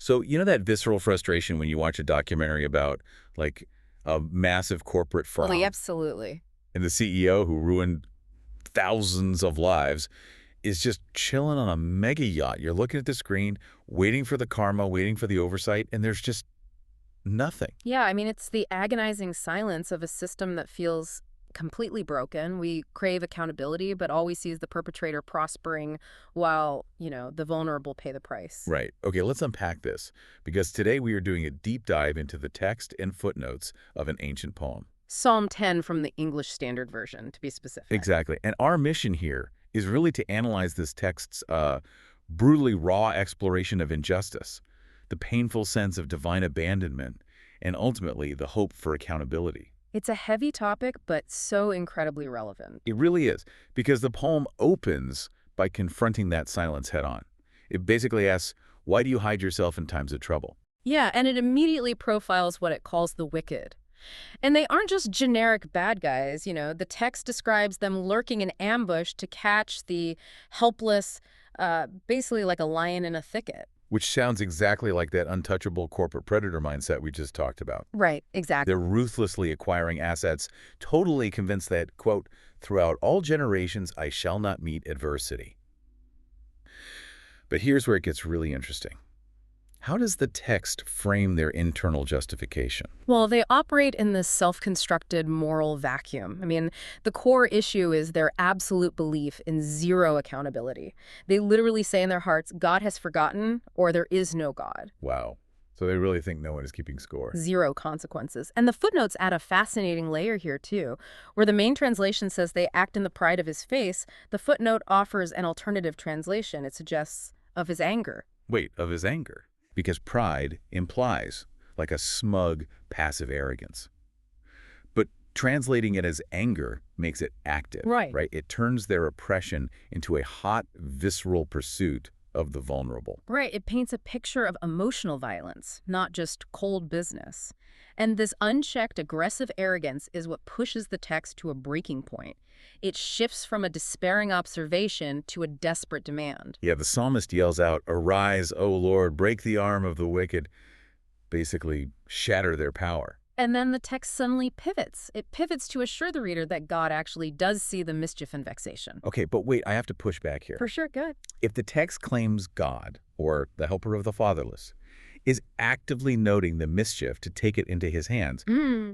So, you know that visceral frustration when you watch a documentary about, like, a massive corporate Oh, yeah, firm absolutely. and the CEO who ruined thousands of lives is just chilling on a mega yacht. You're looking at the screen, waiting for the karma, waiting for the oversight, and there's just nothing. Yeah, I mean, it's the agonizing silence of a system that feels completely broken. We crave accountability, but all we see is the perpetrator prospering while, the vulnerable pay the price. Right. Okay, let's unpack this because today we are doing a deep dive into the text and footnotes of an ancient poem. Psalm 10 from the English Standard Version, to be specific. Exactly. And our mission here is really to analyze this text's brutally raw exploration of injustice, the painful sense of divine abandonment, and ultimately the hope for accountability. It's a heavy topic, but so incredibly relevant. It really is, because the poem opens by confronting that silence head on. It basically asks, why do you hide yourself in times of trouble? Yeah, and it immediately profiles what it calls the wicked. And they aren't just generic bad guys, the text describes them lurking in ambush to catch the helpless, basically like a lion in a thicket. Which sounds exactly like that untouchable corporate predator mindset we just talked about. Right, exactly. They're ruthlessly acquiring assets, totally convinced that, quote, throughout all generations I shall not meet adversity. But here's where it gets really interesting. How does the text frame their internal justification? Well, they operate in this self-constructed moral vacuum. I mean, the core issue is their absolute belief in zero accountability. They literally say in their hearts, God has forgotten, or there is no God. Wow. So they really think no one is keeping score. Zero consequences. And the footnotes add a fascinating layer here, too. Where the main translation says they act in the pride of his face, the footnote offers an alternative translation. It suggests of his anger. Wait, of his anger? Because pride implies like a smug, passive arrogance. But translating it as anger makes it active, Right. right? It turns their oppression into a hot, visceral pursuit of the vulnerable. Right, it paints a picture of emotional violence, not just cold business. And this unchecked aggressive arrogance is what pushes the text to a breaking point. It shifts from a despairing observation to a desperate demand. Yeah, the psalmist yells out, "Arise, O Lord, break the arm of the wicked," basically shatter their power. And then the text suddenly pivots. It pivots to assure the reader that God actually does see the mischief and vexation. Okay, but wait, I have to push back here. For sure, good. If the text claims God, or the helper of the fatherless, is actively noting the mischief to take it into his hands,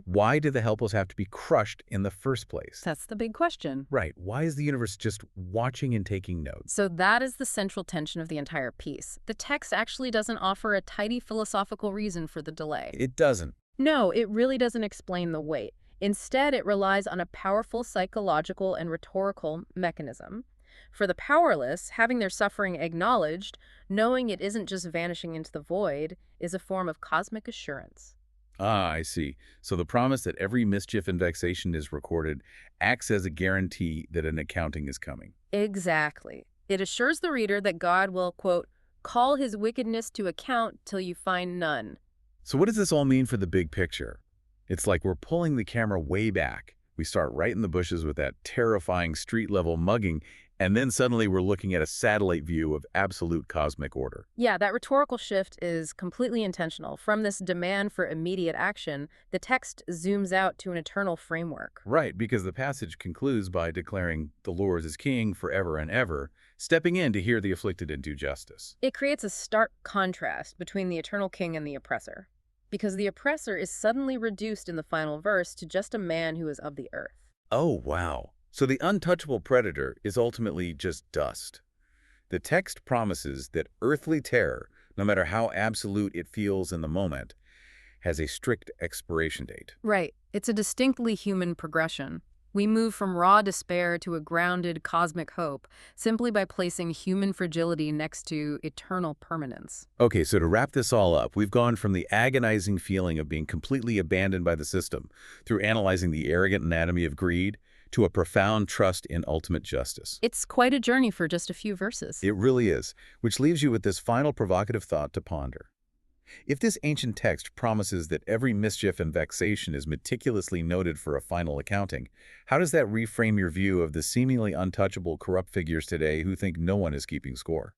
why do the helpless have to be crushed in the first place? That's the big question. Right. Why is the universe just watching and taking notes? So that is the central tension of the entire piece. The text actually doesn't offer a tidy philosophical reason for the delay. It doesn't. No, it really doesn't explain the weight. Instead, it relies on a powerful psychological and rhetorical mechanism. For the powerless, having their suffering acknowledged, knowing it isn't just vanishing into the void, is a form of cosmic assurance. Ah, I see. So the promise that every mischief and vexation is recorded acts as a guarantee that an accounting is coming. Exactly. It assures the reader that God will, quote, call his wickedness to account till you find none. So what does this all mean for the big picture? It's like we're pulling the camera way back. We start right in the bushes with that terrifying street-level mugging, and then suddenly we're looking at a satellite view of absolute cosmic order. Yeah, that rhetorical shift is completely intentional. From this demand for immediate action, the text zooms out to an eternal framework. Right, because the passage concludes by declaring the Lord is king forever and ever, stepping in to hear the afflicted and do justice. It creates a stark contrast between the eternal king and the oppressor, because the oppressor is suddenly reduced in the final verse to just a man who is of the earth. Oh, wow. So the untouchable predator is ultimately just dust. The text promises that earthly terror, no matter how absolute it feels in the moment, has a strict expiration date. Right. It's a distinctly human progression. We move from raw despair to a grounded cosmic hope simply by placing human fragility next to eternal permanence. Okay, so to wrap this all up, we've gone from the agonizing feeling of being completely abandoned by the system through analyzing the arrogant anatomy of greed to a profound trust in ultimate justice. It's quite a journey for just a few verses. It really is, which leaves you with this final provocative thought to ponder. If this ancient text promises that every mischief and vexation is meticulously noted for a final accounting, how does that reframe your view of the seemingly untouchable corrupt figures today who think no one is keeping score?